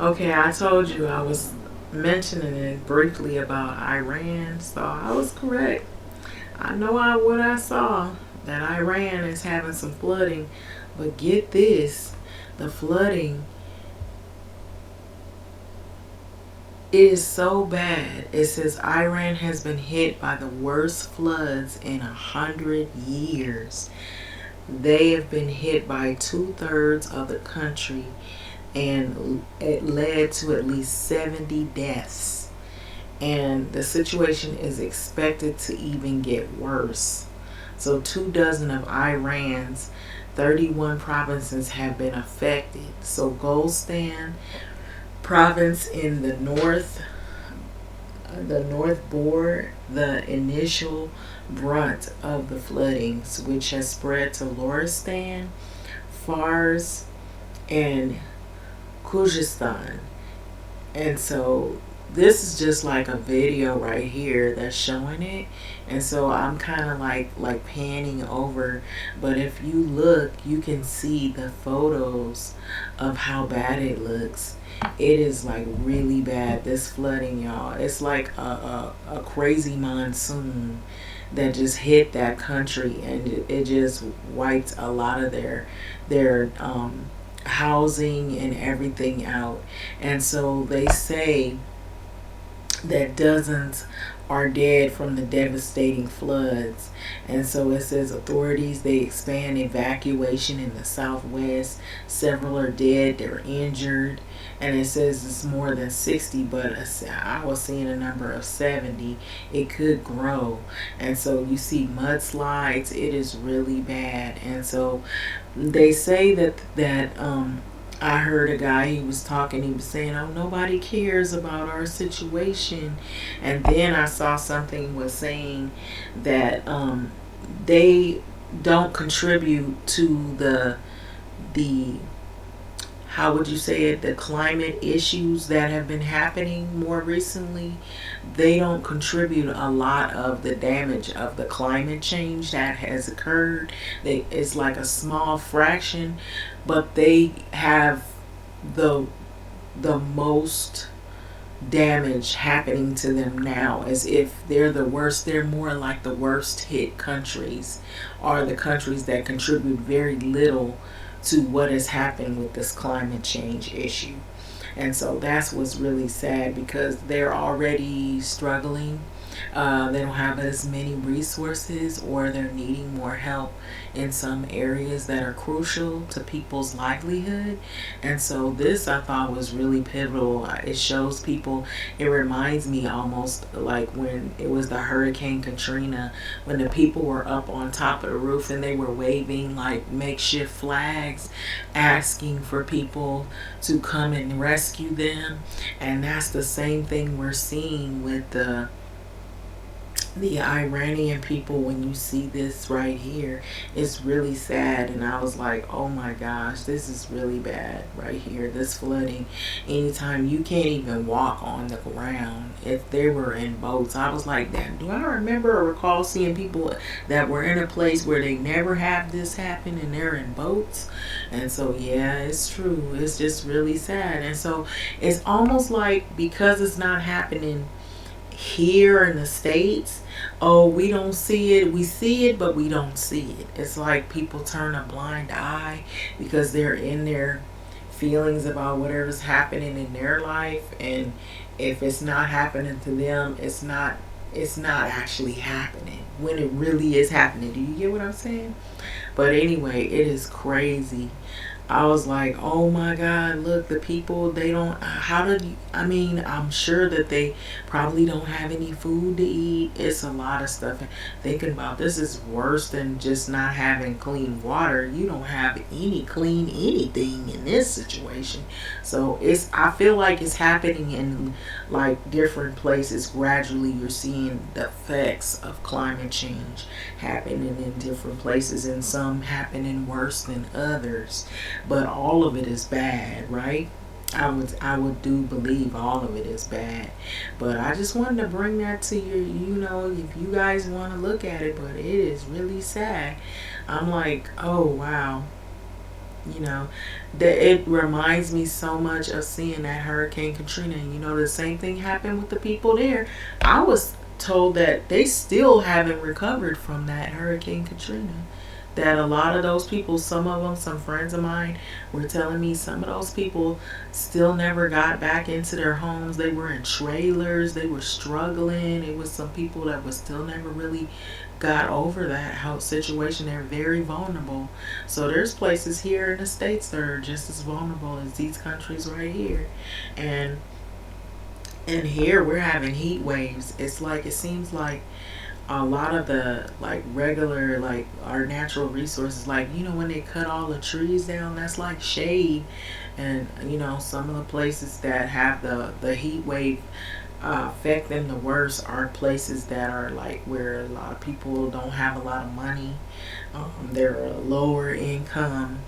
Okay, I told you I was mentioning it briefly about Iran, so I was correct. I know what I saw, that Iran is having some flooding, but get this, the flooding is so bad. It says Iran has been hit by the worst floods in 100 years. They have been hit by 2/3 of the country, and it led to at least 70 deaths. And the situation is expected to even get worse. So, 2 dozen of Iran's 31 provinces have been affected. So, Golstan province in the north bore the initial brunt of the floodings, which has spread to Loristan, Fars, and Khuzestan. And so this is just like a video right here that's showing it. And so I'm kind of like panning over, but if you look, you can see the photos of how bad it looks. It is like really bad, this flooding, y'all. It's like a crazy monsoon that just hit that country, and it just wiped a lot of their housing and everything out. And so they say that dozens are dead from the devastating floods. And so it says authorities, they expand evacuation in the southwest. Several are dead, they're injured. And it says it's more than 60, but I was seeing a number of 70. It could grow. And so you see mudslides. It is really bad. And so they say that I heard a guy, he was talking, he was saying, oh, nobody cares about our situation. And then I saw something was saying that they don't contribute to the how would you say it, the climate issues that have been happening more recently. They don't contribute a lot of the damage of the climate change that has occurred. It's like a small fraction, but they have the most damage happening to them now, as if they're the worst. They're more like the worst hit countries, are the countries that contribute very little to what has happened with this climate change issue. And so that's what's really sad, because they're already struggling. They don't have as many resources, or they're needing more help in some areas that are crucial to people's livelihood. And so this, I thought, was really pivotal. It shows people, it reminds me almost like when it was the Hurricane Katrina, when the people were up on top of the roof and they were waving like makeshift flags, asking for people to come and rescue them. And that's the same thing we're seeing with the Iranian people. When you see this right here, it's really sad. And I was like, oh my gosh, this is really bad right here, this flooding. Anytime you can't even walk on the ground, if they were in boats. I was like, that, do I remember or recall seeing people that were in a place where they never have this happen and they're in boats? And so yeah, it's true, it's just really sad. And so it's almost like, because it's not happening here in the States, oh, we don't see it. We see it, but we don't see it. It's like people turn a blind eye because they're in their feelings about whatever's happening in their life. And if it's not happening to them, it's not actually happening when it really is happening. Do you get what I'm saying? But anyway, it is crazy. I was like, oh my God, look, the people, they don't, how did you, I mean, I'm sure that they probably don't have any food to eat. It's a lot of stuff. Thinking about this is worse than just not having clean water. You don't have any clean anything in this situation. So I feel like it's happening in like different places. Gradually, you're seeing the effects of climate change happening in different places, and some happening worse than others. But all of it is bad, right? I would do believe all of it is bad. But I just wanted to bring that to your, if you guys want to look at it. But it is really sad. I'm like, oh wow. You know, that it reminds me so much of seeing that Hurricane Katrina. You know, the same thing happened with the people there. I was told that they still haven't recovered from that Hurricane Katrina. That a lot of those people, some of them, some friends of mine were telling me some of those people still never got back into their homes. They were in trailers, they were struggling. It was some people that was still never really got over that health situation. They're very vulnerable. So there's places here in the States that are just as vulnerable as these countries right here. And here we're having heat waves. It's like, it seems like a lot of the like regular, like our natural resources, like, you know, when they cut all the trees down, that's like shade. And you know, some of the places that have the heat wave affect them the worst are places that are like where a lot of people don't have a lot of money. They're a lower income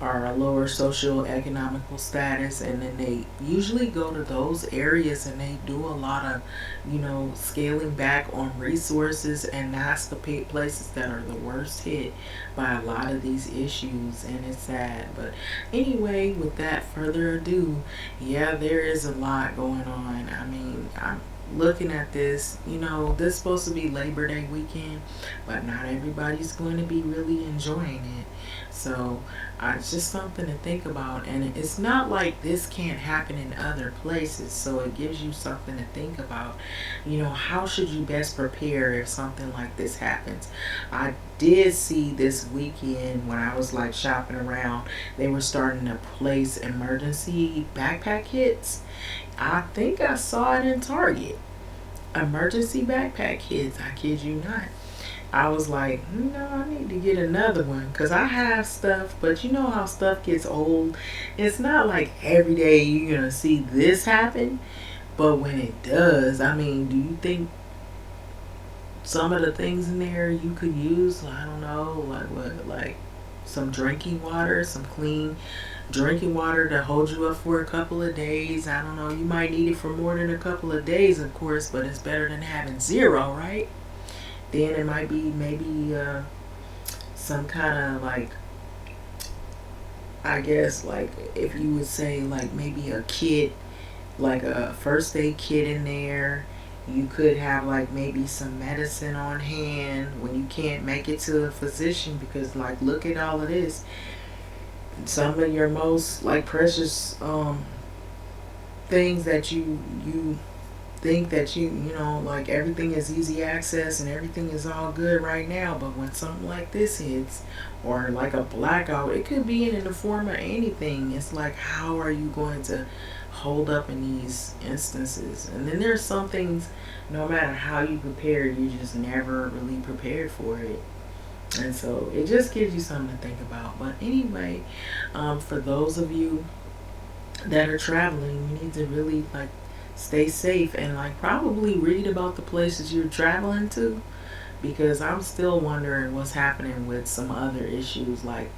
or a lower social economical status, and then they usually go to those areas and they do a lot of, you know, scaling back on resources, and that's the places that are the worst hit by a lot of these issues, and it's sad. But anyway, with that further ado, yeah, there is a lot going on. I mean, I'm looking at this, you know, this is supposed to be Labor Day weekend, but not everybody's going to be really enjoying it. So it's just something to think about, and it's not like this can't happen in other places, so it gives you something to think about. You know, how should you best prepare if something like this happens? I did see this weekend when I was like shopping around, they were starting to place emergency backpack kits. I think I saw it in Target. Emergency backpack kits, I kid you not. I was like, no, I need to get another one because I have stuff, but you know how stuff gets old. It's not like every day you're going to see this happen, but when it does, I mean, do you think some of the things in there you could use? I don't know, like what, like some drinking water, some clean drinking water to hold you up for a couple of days. I don't know, you might need it for more than a couple of days, of course, but it's better than having zero, right? Then it might be maybe some kind of like, I guess, like if you would say like maybe a kit, like a first aid kit in there. You could have like maybe some medicine on hand when you can't make it to a physician, because like look at all of this. Some of your most like precious things that you think that you know, like everything is easy access and everything is all good right now, but when something like this hits, or like a blackout, it could be in the form of anything. It's like, how are you going to hold up in these instances? And then there's some things, no matter how you prepare, you just never really prepared for it. And so it just gives you something to think about. But anyway, for those of you that are traveling, you need to really like stay safe and like probably read about the places you're traveling to, because I'm still wondering what's happening with some other issues like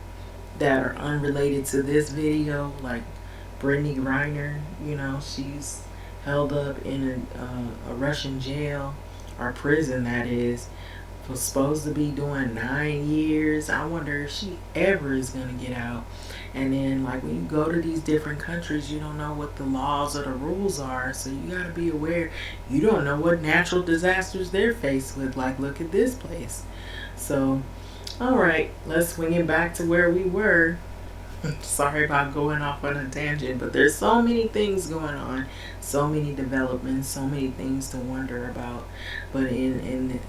that are unrelated to this video, like Brittany Griner. You know, she's held up in a Russian jail or prison, that is, was supposed to be doing 9 years. I wonder if she ever is gonna get out. And then like when you go to these different countries, you don't know what the laws or the rules are, so you gotta be aware. You don't know what natural disasters they're faced with. Like look at this place. So all right, let's swing it back to where we were. Sorry about going off on a tangent, but there's so many things going on, so many developments, so many things to wonder about. But in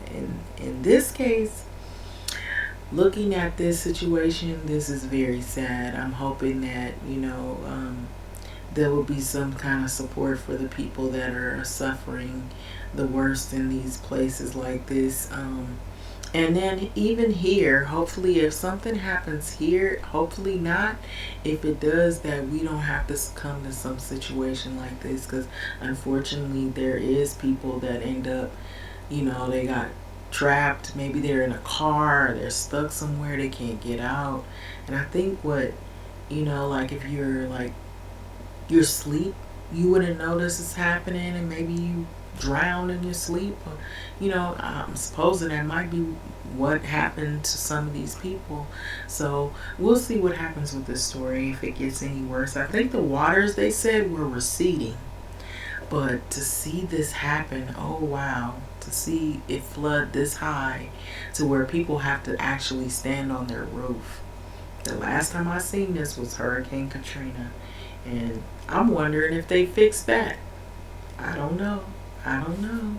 this case, looking at this situation, this is very sad. I'm hoping that, you know, there will be some kind of support for the people that are suffering the worst in these places like this. And then even here, hopefully if something happens here, hopefully not, if it does, that we don't have to come to some situation like this, because unfortunately there is people that end up, you know, they got trapped. Maybe they're in a car, or they're stuck somewhere, they can't get out. And I think what, you know, like if you're asleep, you wouldn't know this is happening, and maybe you drown in your sleep. Or, I'm supposing that might be what happened to some of these people. So we'll see what happens with this story, if it gets any worse. I think the waters, they said, were receding. But to see this happen, oh wow, to see it flood this high to where people have to actually stand on their roof. The last time I seen this was Hurricane Katrina. And I'm wondering if they fixed that. I don't know. I don't know.